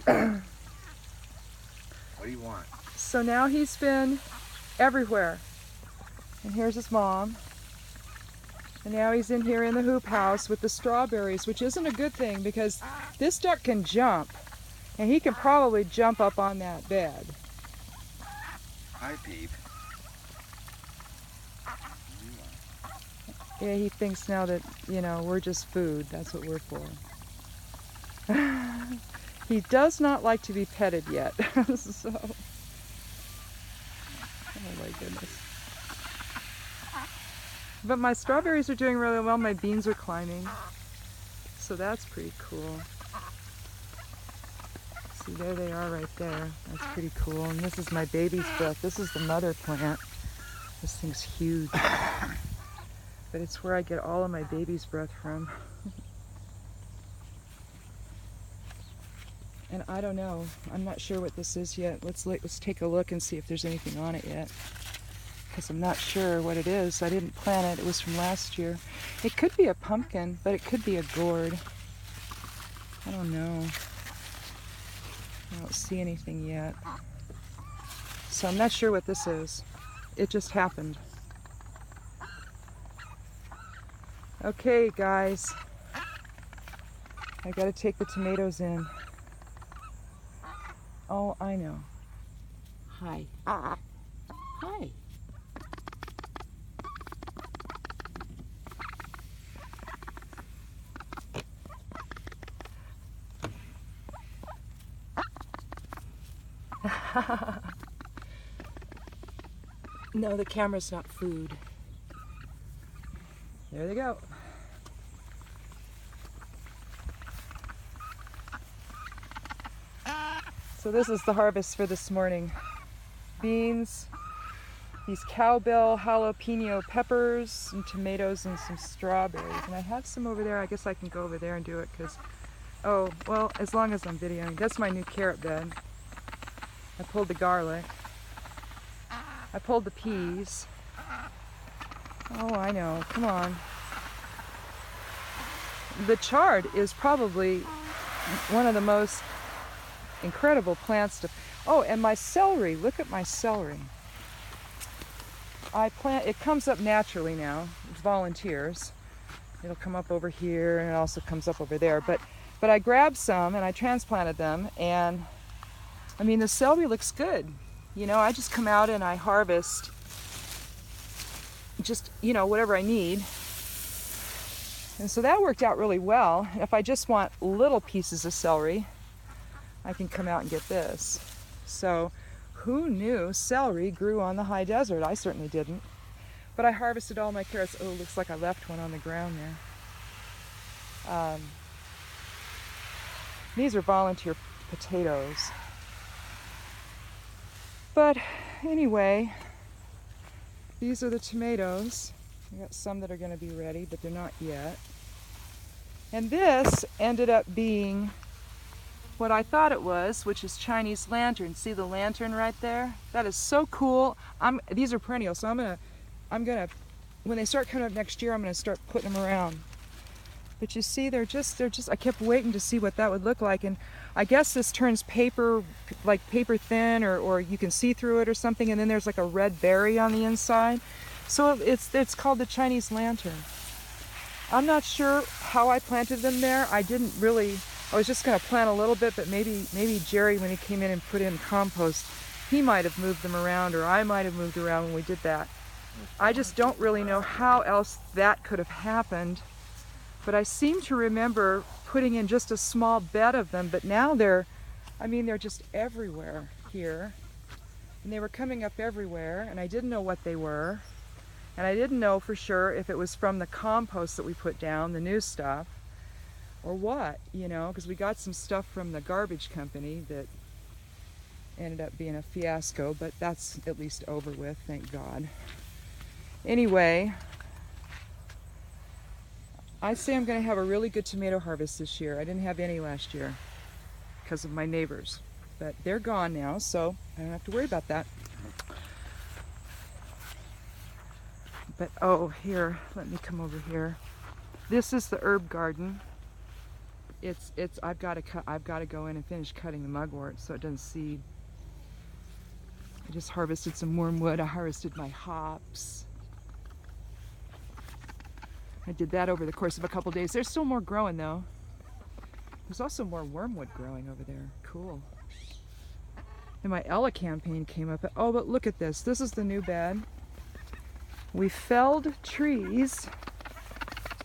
What do you want? So now he's been everywhere. And here's his mom. And now he's in here in the hoop house with the strawberries, which isn't a good thing because this duck can jump. And he can probably jump up on that bed. Hi, Peep. Yeah, he thinks now that, you know, we're just food. That's what we're for. He does not like to be petted yet. So, oh my goodness. But my strawberries are doing really well. My beans are climbing. So that's pretty cool. See, there they are right there. That's pretty cool. And this is my baby's breath. This is the mother plant. This thing's huge. But it's where I get all of my baby's breath from. And I don't know. I'm not sure what this is yet. Let's take a look and see if there's anything on it yet. Because I'm not sure what it is. I didn't plant it. It was from last year. It could be a pumpkin, but it could be a gourd. I don't know. I don't see anything yet. So I'm not sure what this is. It just happened. Okay, guys. I gotta take the tomatoes in. Oh, I know. Hi. Hi. No, the camera's not food. There they go. So this is the harvest for this morning. Beans, these cowbell jalapeno peppers, some tomatoes, and some strawberries. And I have some over there. I guess I can go over there and do it because, oh, well, as long as I'm videoing. That's my new carrot bed. I pulled the garlic. I pulled the peas. Oh, I know. Come on. The chard is probably one of the most incredible plants to... Oh, and my celery. Look at my celery. It comes up naturally now. It's volunteers. It'll come up over here and it also comes up over there. But I grabbed some and I transplanted them, and I mean, the celery looks good. You know, I just come out and I harvest just, you know, whatever I need. And so that worked out really well. If I just want little pieces of celery, I can come out and get this. So who knew celery grew on the high desert? I certainly didn't. But I harvested all my carrots. Oh, looks like I left one on the ground there. These are volunteer potatoes. But anyway, these are the tomatoes. I got some that are going to be ready, but they're not yet. And this ended up being what I thought it was, which is Chinese lantern. See the lantern right there? That is so cool. These are perennial, so I'm gonna, when they start coming up next year, I'm gonna start putting them around. But you see, they're just, I kept waiting to see what that would look like, and I guess this turns paper, like paper thin, or you can see through it or something, and then there's like a red berry on the inside. So it's called the Chinese lantern. I'm not sure how I planted them there. I was just gonna plant a little bit, but maybe Jerry, when he came in and put in compost, he might have moved them around, or I might have moved around when we did that. I just don't really know how else that could have happened. But I seem to remember putting in just a small bed of them, but now they're just everywhere here. And they were coming up everywhere, and I didn't know what they were. And I didn't know for sure if it was from the compost that we put down, the new stuff, or what, you know, because we got some stuff from the garbage company that ended up being a fiasco, but that's at least over with, thank God. Anyway, I say I'm going to have a really good tomato harvest this year. I didn't have any last year because of my neighbors, but they're gone now, so I don't have to worry about that. But oh, here, let me come over here. This is the herb garden. I've got to go in and finish cutting the mugwort so it doesn't seed. I just harvested some wormwood. I harvested my hops. I did that over the course of a couple days. There's still more growing though. There's also more wormwood growing over there. Cool. And my Ella campaign came up. Oh, but look at this. This is the new bed. We felled trees.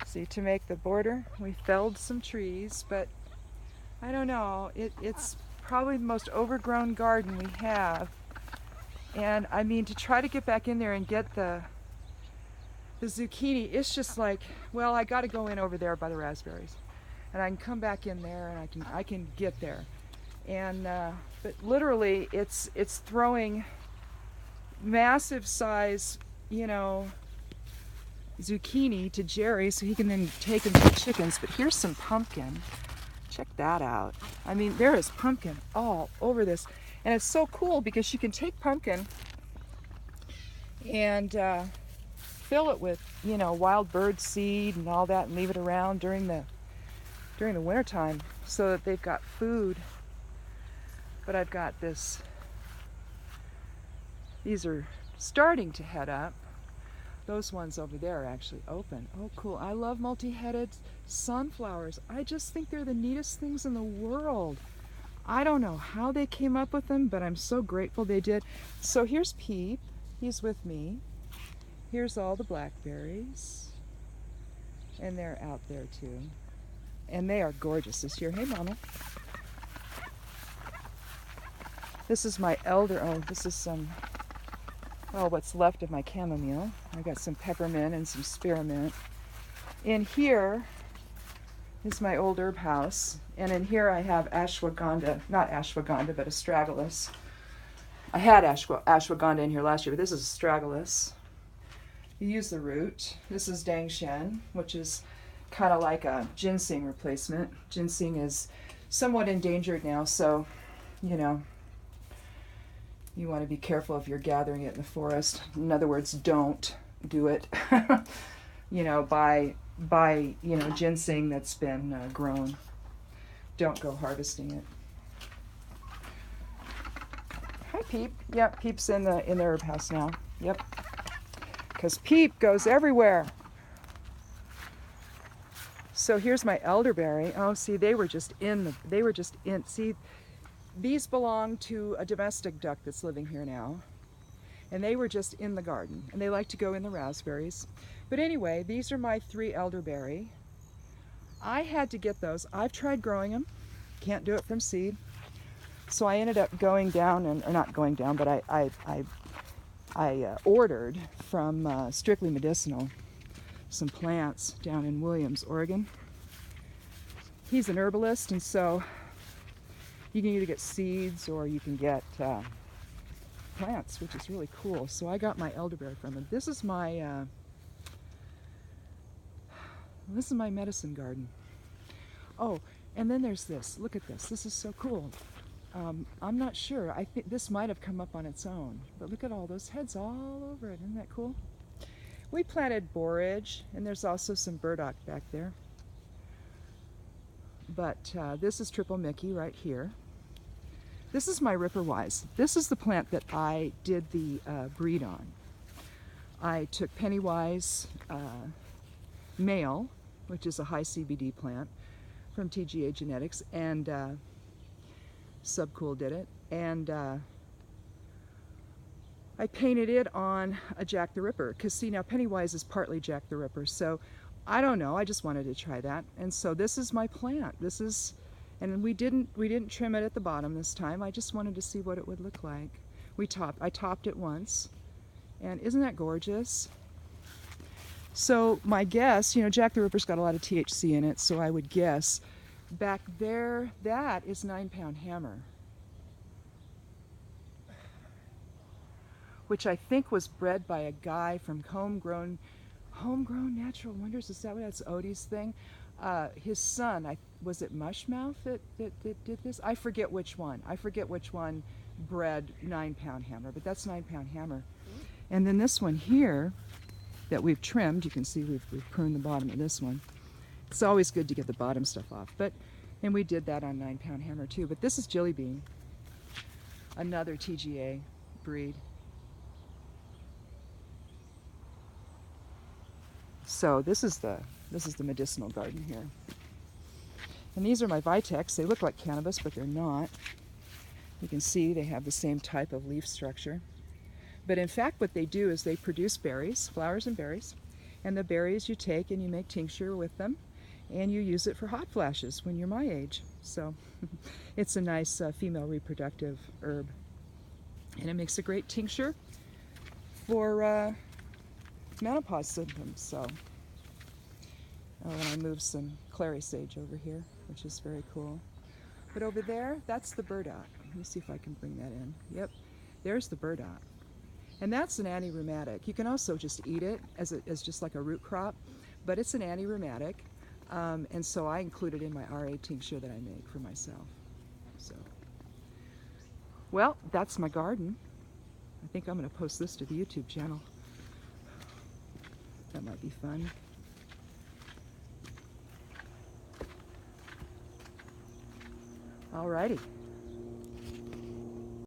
See, to make the border, we felled some trees, but I don't know. It's probably the most overgrown garden we have. And I mean, to try to get back in there and get the zucchini, it's just like, well, I got to go in over there by the raspberries, and I can come back in there, and I can get there. And but literally, it's throwing massive size, you know, zucchini to Jerry so he can then take them to the chickens. But here's some pumpkin. Check that out. I mean, there is pumpkin all over this, and it's so cool because you can take pumpkin and fill it with, you know, wild bird seed and all that, and leave it around during the winter time so that they've got food. But I've got this. These are starting to head up. Those ones over there are actually open. Oh, cool. I love multi-headed sunflowers. I just think they're the neatest things in the world. I don't know how they came up with them, but I'm so grateful they did. So here's Peep. He's with me. Here's all the blackberries. And they're out there too. And they are gorgeous this year. Hey, Mama. This is my elder. Oh, this is some, well, what's left of my chamomile. I got some peppermint and some spearmint. In here is my old herb house. And in here I have ashwagandha, not ashwagandha, but astragalus. I had ashwagandha in here last year, but this is astragalus. You use the root. This is dangshan, which is kind of like a ginseng replacement. Ginseng is somewhat endangered now, so, you know, you want to be careful if you're gathering it in the forest. In other words, don't do it. You know, buy you know, ginseng that's been grown. Don't go harvesting it. Hi, Peep. Yep, Peep's in the herb house now. Yep. Because Peep goes everywhere. So here's my elderberry. Oh, see, they were just in. See, these belong to a domestic duck that's living here now. And they were just in the garden. And they like to go in the raspberries. But anyway, these are my 3 elderberry. I had to get those. I've tried growing them. Can't do it from seed. So I ended up going down, or not going down, but I ordered from Strictly Medicinal some plants down in Williams, Oregon. He's an herbalist, and so you can either get seeds or you can get plants, which is really cool. So I got my elderberry from him. This is my medicine garden. Oh, and then there's this. Look at this. This is so cool. I'm not sure. I think this might have come up on its own, but look at all those heads all over it. Isn't that cool? We planted borage, and there's also some burdock back there. But this is Triple Mickey right here. This is my Ripperwise. This is the plant that I did the breed on. I took Pennywise male, which is a high CBD plant from TGA Genetics, and Subcool did it, and I painted it on a Jack the Ripper, because see, now Pennywise is partly Jack the Ripper, so I don't know, I just wanted to try that. And so this is my plant. This is, and we didn't trim it at the bottom this time. I just wanted to see what it would look like. I topped it once, and isn't that gorgeous? So my guess, you know, Jack the Ripper's got a lot of THC in it, so I would guess back there, that is 9 Pound Hammer, which I think was bred by a guy from Homegrown Natural Wonders. Is that what that's Odie's thing? His son, was it Mushmouth that did this? I forget which one. I forget which one bred 9 Pound Hammer, but that's 9 Pound Hammer. And then this one here that we've trimmed, you can see we've pruned the bottom of this one. It's always good to get the bottom stuff off. But And we did that on 9-pound hammer too. But this is Jilly Bean, another TGA breed. So this is the medicinal garden here. And these are my Vitex. They look like cannabis, but they're not. You can see they have the same type of leaf structure. But in fact, what they do is they produce berries, flowers and berries. And the berries you take and you make tincture with them, and you use it for hot flashes when you're my age. So it's a nice female reproductive herb. And it makes a great tincture for menopause symptoms. So, and I moved some clary sage over here, which is very cool. But over there, that's the burdock. Let me see if I can bring that in. Yep, there's the burdock. And that's an anti-rheumatic. You can also just eat it as just like a root crop, but it's an anti-rheumatic. And so I include it in my RA tincture that I make for myself. So, well, that's my garden. I think I'm going to post this to the YouTube channel. That might be fun. Alrighty.